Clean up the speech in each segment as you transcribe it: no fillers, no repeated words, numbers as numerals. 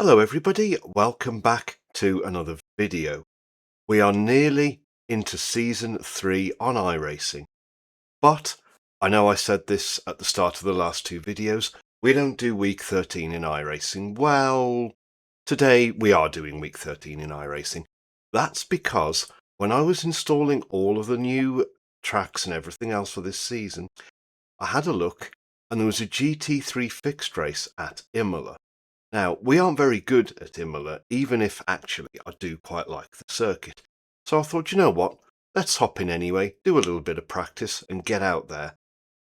Hello everybody, welcome back to another video. We are nearly into Season 3 on iRacing, but I know I said this at the start of the last two videos, we don't do Week 13 in iRacing. Well, today we are doing Week 13 in iRacing. That's because when I was installing all of the new tracks and everything else for this season, I had a look and there was a GT3 fixed race at Imola. Now, we aren't very good at Imola, even if actually I do quite like the circuit. So I thought, you know what, let's hop in anyway, do a little bit of practice and get out there.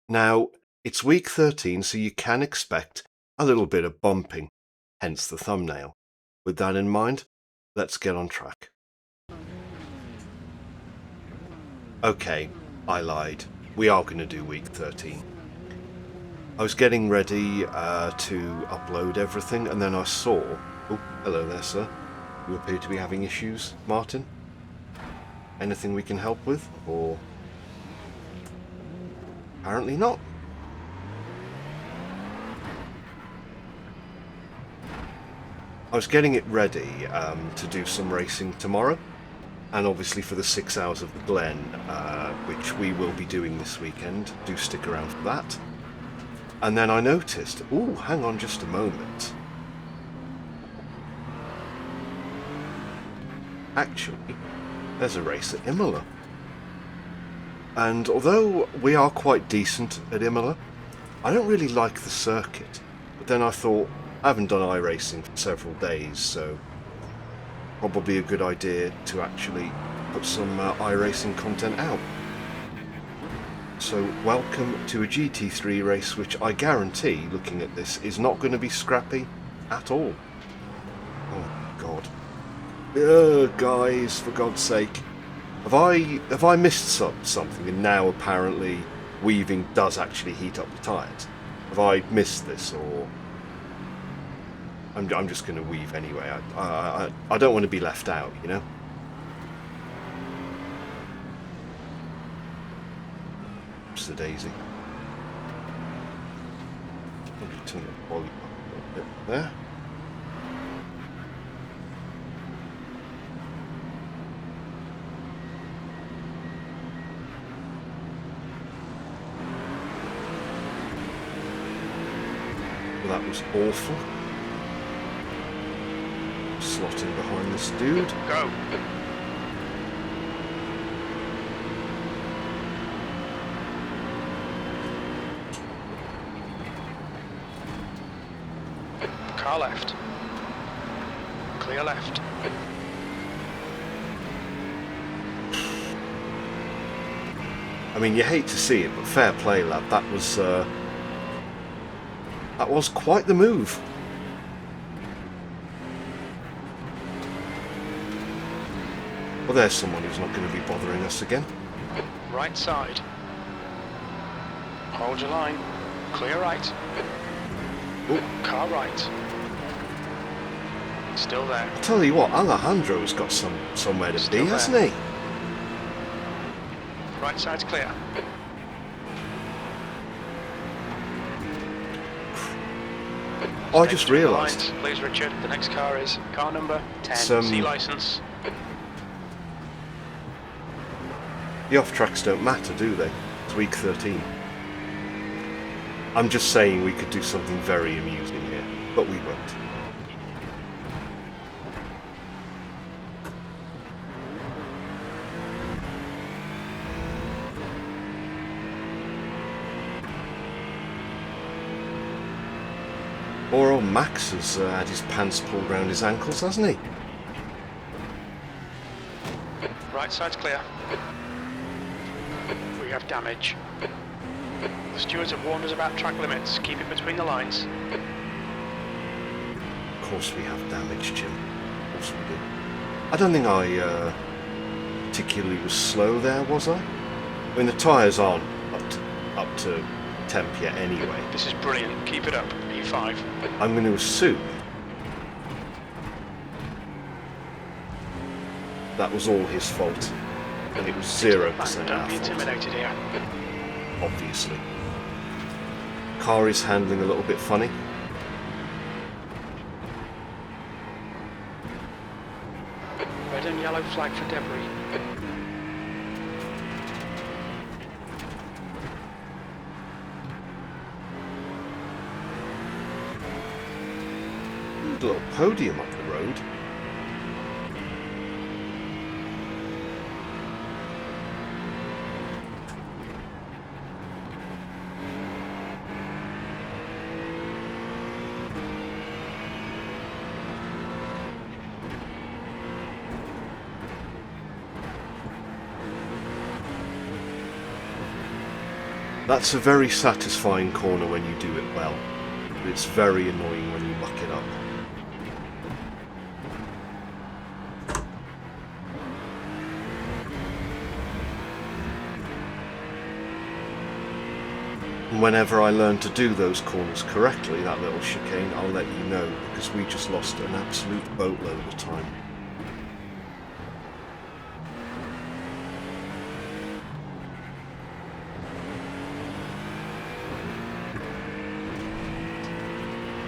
Now, it's week 13, so you can expect a little bit of bumping, hence the thumbnail. With that in mind, let's get on track. Okay, I lied. We are going to do week 13. I was getting ready to upload everything, and then I saw... Oh, hello there, sir. You appear to be having issues, Martin. Anything we can help with, or... Apparently not. I was getting it ready to do some racing tomorrow, and obviously for the 6 hours of the Glen, which we will be doing this weekend. Do stick around for that. And then I noticed, ooh, hang on just a moment. Actually, there's a race at Imola. And although we are quite decent at Imola, I don't really like the circuit. But then I thought, I haven't done iRacing for several days, so probably a good idea to actually put some iRacing content out. So welcome to a GT3 race, which I guarantee, looking at this, is not going to be scrappy at all. Oh God. Guys, for God's sake. Have I missed something, and now apparently weaving does actually heat up the tyres? Have I missed this, or... I'm just going to weave anyway. I don't want to be left out, you know? The daisy. Let me turn the volume up a little bit there. Well, that was awful. Slotting behind this dude. Go. Car left. Clear left. I mean, you hate to see it, but fair play, lad. That was quite the move. Well, there's someone who's not going to be bothering us again. Right side. Hold your line. Clear right. Ooh. Car right. Still there. I tell you what, Alejandro's got somewhere to be, hasn't he? Right side's clear. Oh, I just realised. Please, Richard. The next car is car number 10. C license. The off-tracks don't matter, do they? It's week 13. I'm just saying we could do something very amusing here, but we won't. Poor old Max has had his pants pulled round his ankles, hasn't he? Right side's clear. We have damage. The stewards have warned us about track limits. Keep it between the lines. Of course we have damage, Jim. Of course we do. I don't think I particularly was slow there, was I? I mean, the tyres aren't up to temp yet anyway. This is brilliant. Keep it up. B5. I'm going to assume that was all his fault, and it was 0% our fault. Don't be intimidated here. Obviously. Car is handling a little bit funny. yellow flag for debris. A little podium up the road. That's a very satisfying corner when you do it well, but it's very annoying when you muck it up. And whenever I learn to do those corners correctly, that little chicane, I'll let you know, because we just lost an absolute boatload of time.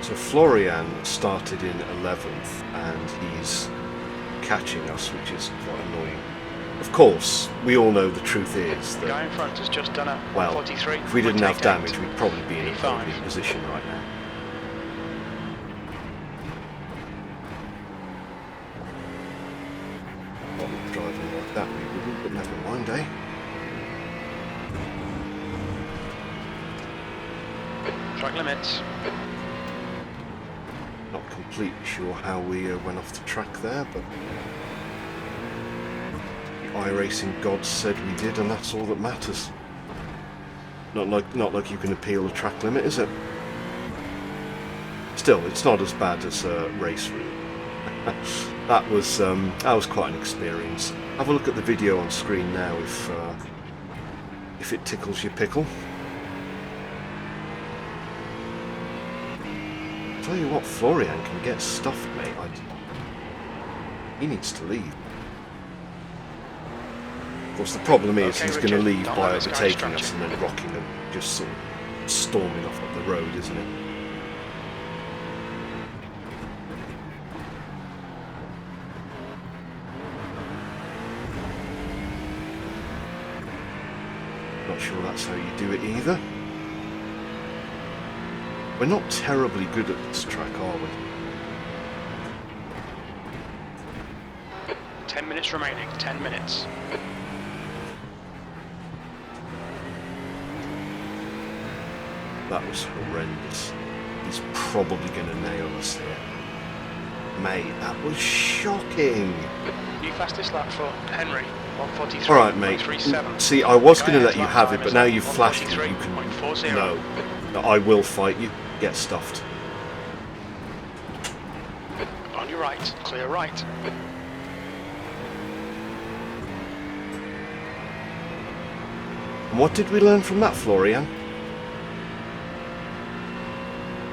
So Florian started in 11th and he's catching us, which is quite annoying. Of course, we all know the truth is that, The guy in front has just done a well, 43. if we didn't have damage, we'd probably be in a B5. podium position right now. Well, driving like that we wouldn't, but never mind, eh? Track limits. Not completely sure how we went off the track there, but the iRacing gods said we did, and that's all that matters. Not like you can appeal the track limit, is it? Still, it's not as bad as race route. that was quite an experience. Have a look at the video on screen now if it tickles your pickle. Tell you what, Florian can get stuffed, mate. He needs to leave. Of course, the problem is he's going to leave by overtaking us and then rocking and just sort of storming off up the road, isn't it? Not sure that's how you do it either. We're not terribly good at this track, are we? 10 minutes remaining, 10 minutes. That was horrendous. He's probably going to nail us here. Mate, that was shocking. New fastest lap for Henry, 143. Alright, mate. 137. See, I was going to let you have it, but now you've flashed me. You can... 143.40. No, I will fight you. Get stuffed. On your right, clear right. And what did we learn from that, Florian?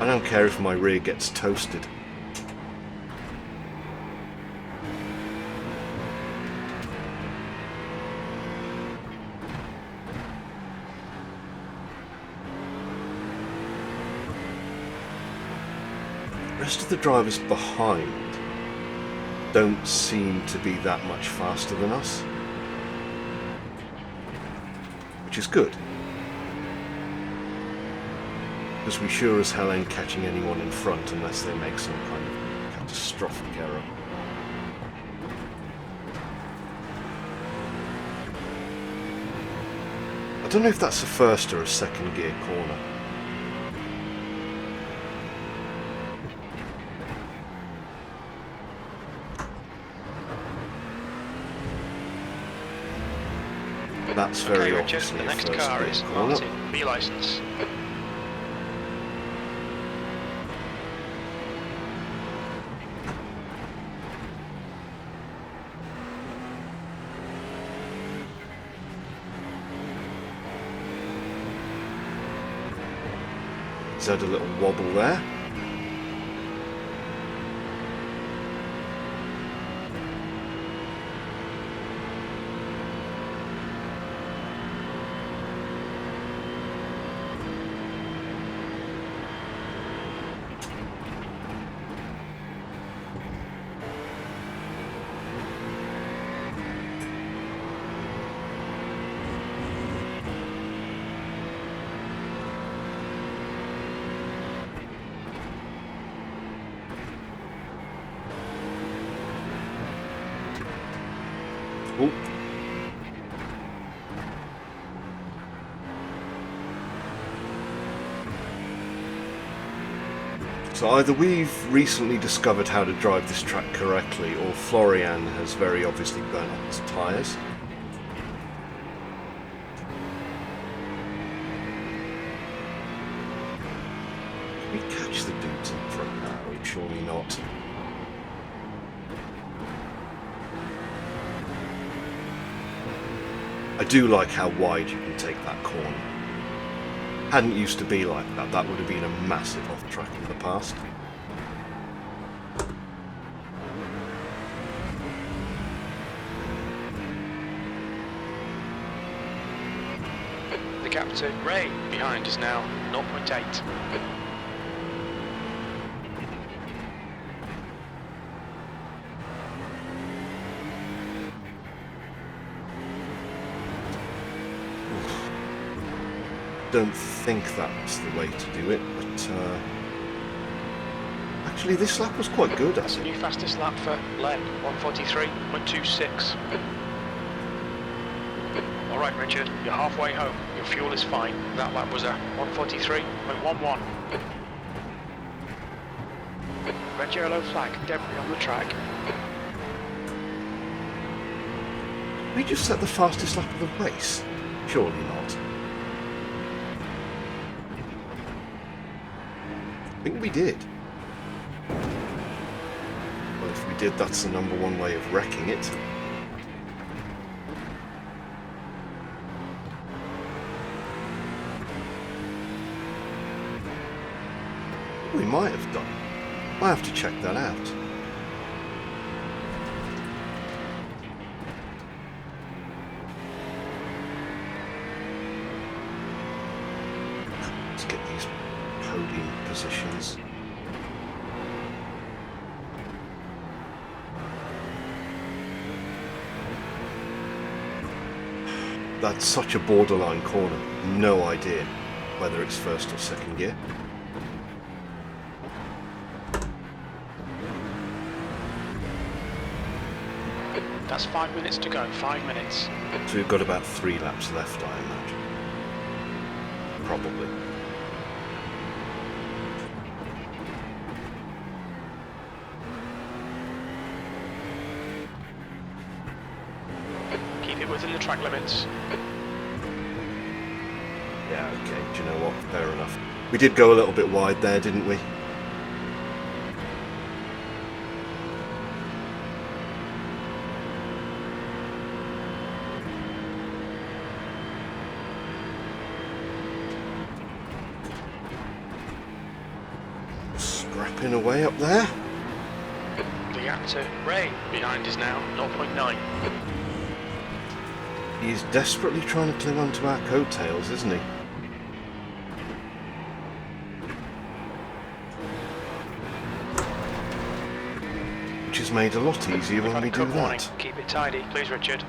I don't care if my rear gets toasted. The rest of the drivers behind don't seem to be that much faster than us, which is good, because we sure as hell ain't catching anyone in front unless they make some kind of catastrophic error. I don't know if that's a first or a second gear corner. That's very Okay, obviously the a next first car gear is corner. Martin, B license. He's had a little wobble there. So either we've recently discovered how to drive this track correctly, or Florian has very obviously burnt up his tyres. Can we catch the dudes in front now? Surely not. I do like how wide you can take that corner. Hadn't used to be like that. That would have been a massive off track in the past. The gap to Ray behind is now 0.8. Don't think that's the way to do it, but actually this lap was quite good. That's a new fastest lap for Len, 1:43.26. Alright Richard, you're halfway home, your fuel is fine. That lap was a 1:43.11. Red yellow flag, debris on the track. We just set the fastest lap of the race? Surely not. I think we did. Well, if we did, that's the number one way of wrecking it. We might have done. I have to check that out. Let's get these podium positions. That's such a borderline corner. No idea whether it's first or second gear. That's 5 minutes to go, 5 minutes. So we've got about 3 laps left, I imagine. Probably. Keep it within the track limits. Yeah, okay, do you know what? Fair enough. We did go a little bit wide there, didn't we? Scrapping away up there. The gap to Ray behind is now 0.9. He's desperately trying to cling onto our coattails, isn't he? Which is made a lot easier when we do that. Keep it tidy, please, Richard.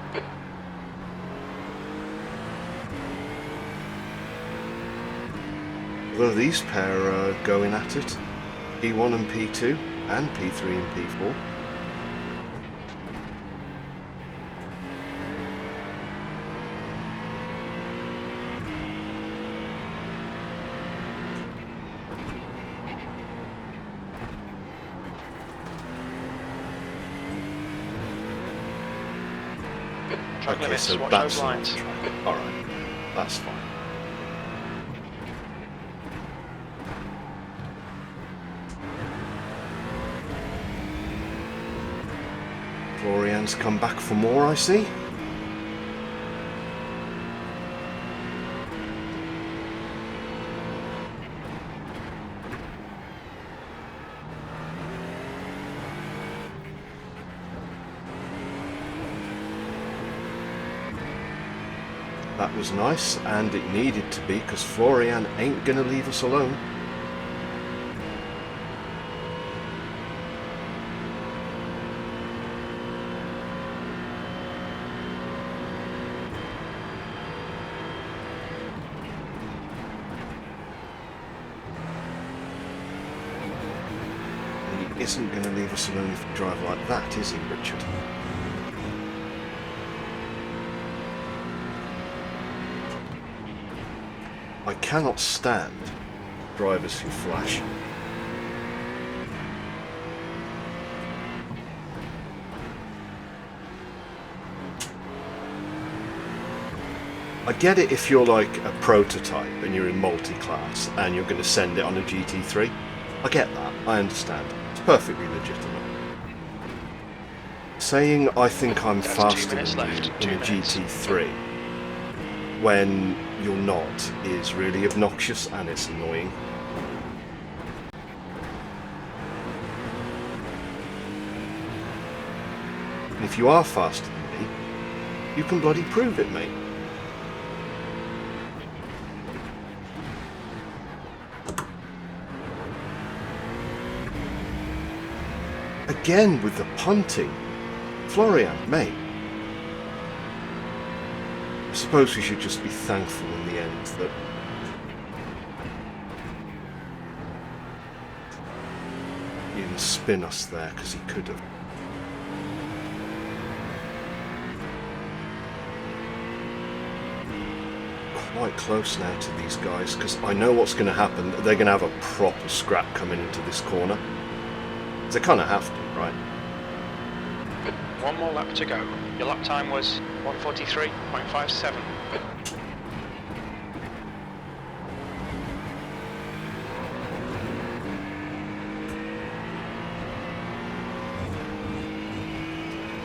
Although these pair are going at it, P1 and P2, and P3 and P4. Track Okay, limits, so watch that's those lines. Alright, that's fine. Florian's come back for more, I see. That was nice, and it needed to be, because Florian ain't gonna leave us alone. He isn't gonna leave us alone if we drive like that, is he, Richard? I cannot stand drivers who flash. I get it if you're like a prototype and you're in multi-class and you're going to send it on a GT3. I get that, I understand. It's perfectly legitimate. Saying I think I'm That's faster 2 minutes than left, you 2 in a minutes. GT3 when you're not is really obnoxious and it's annoying. And if you are faster than me, you can bloody prove it, mate. Again with the punting. Florian, mate. I suppose we should just be thankful in the end that he didn't spin us there, because he could have. Quite close now to these guys, because I know what's going to happen. They're going to have a proper scrap coming into this corner. They kind of have to, right? 1 more lap to go. Your lap time was 1:43.57.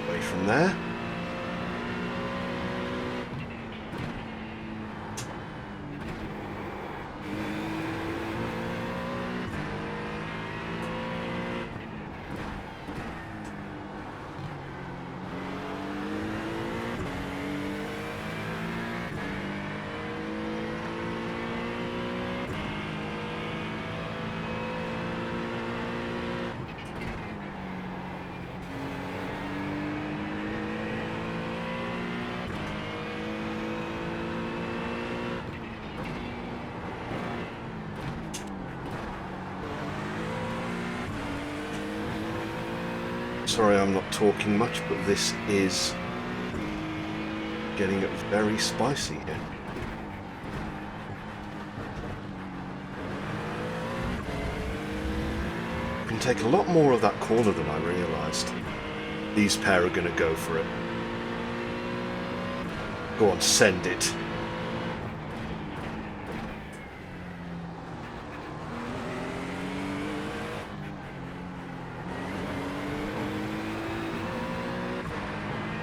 Away from there. Sorry I'm not talking much, but this is getting very spicy here. You can take a lot more of that corner than I realised. These pair are going to go for it. Go on, send it.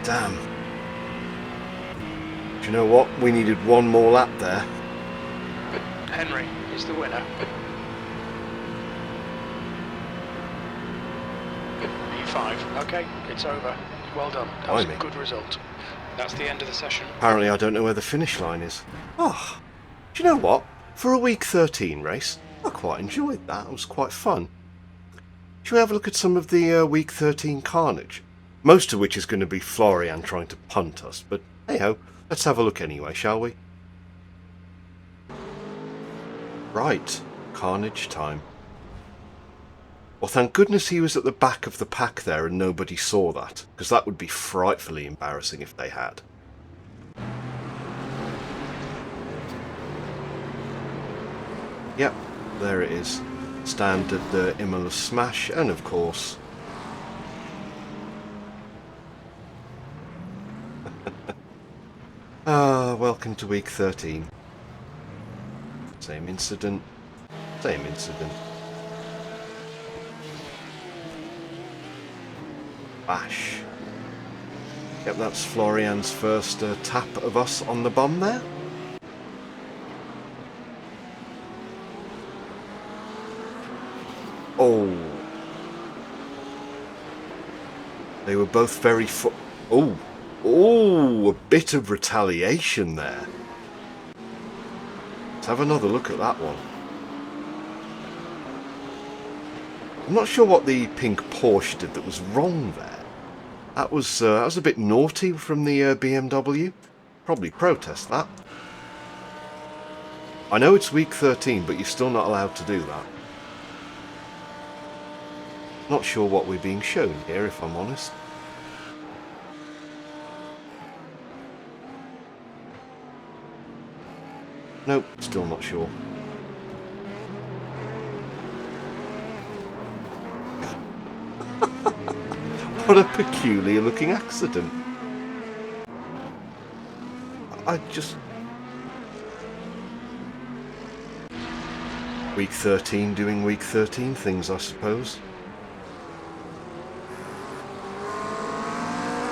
Damn. Do you know what? We needed one more lap there. Henry is the winner. P5. Okay, it's over. Well done. That was a good result. That's the end of the session. Apparently I don't know where the finish line is. Oh, do you know what? For a week 13 race, I quite enjoyed that. It was quite fun. Shall we have a look at some of the week 13 carnage? Most of which is going to be Florian trying to punt us, but hey-ho, let's have a look anyway, shall we? Right, carnage time. Well, thank goodness he was at the back of the pack there and nobody saw that, because that would be frightfully embarrassing if they had. Yep, there it is. Standard Imola smash, and of course... welcome to week 13. Same incident, same incident. Bash. Yep, that's Florian's first tap of us on the bomb there. Oh. They were both very oh. Oh, a bit of retaliation there. Let's have another look at that one. I'm not sure what the pink Porsche did that was wrong there. That was a bit naughty from the BMW. Probably protest that. I know it's week 13, but you're still not allowed to do that. Not sure what we're being shown here, if I'm honest. Nope, still not sure. What a peculiar looking accident. Week 13 doing week 13 things, I suppose.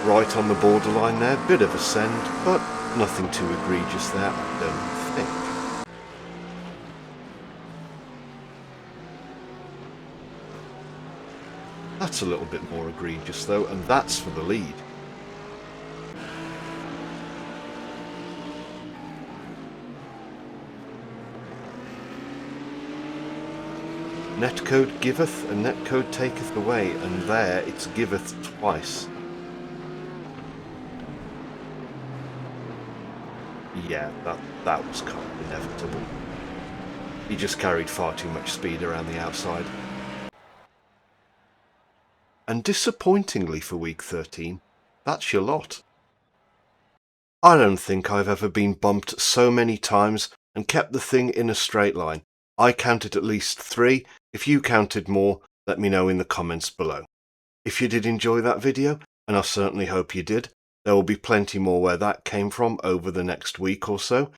Right on the borderline there, bit of a send, but nothing too egregious there, I don't think. That's a little bit more egregious though, and that's for the lead. Netcode giveth and netcode taketh away, and there it's giveth twice. Yeah, that was kind of inevitable. He just carried far too much speed around the outside. And disappointingly for week 13, that's your lot. I don't think I've ever been bumped so many times and kept the thing in a straight line. I counted at least 3. If you counted more, let me know in the comments below. If you did enjoy that video, and I certainly hope you did, there will be plenty more where that came from over the next week or so,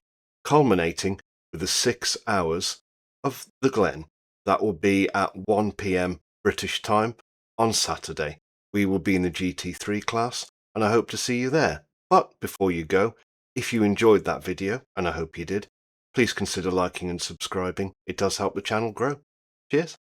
culminating with the 6 hours of the Glen. That will be at 1 PM British time on Saturday. We will be in the GT3 class, and I hope to see you there. But before you go, if you enjoyed that video, and I hope you did, please consider liking and subscribing. It does help the channel grow. Cheers.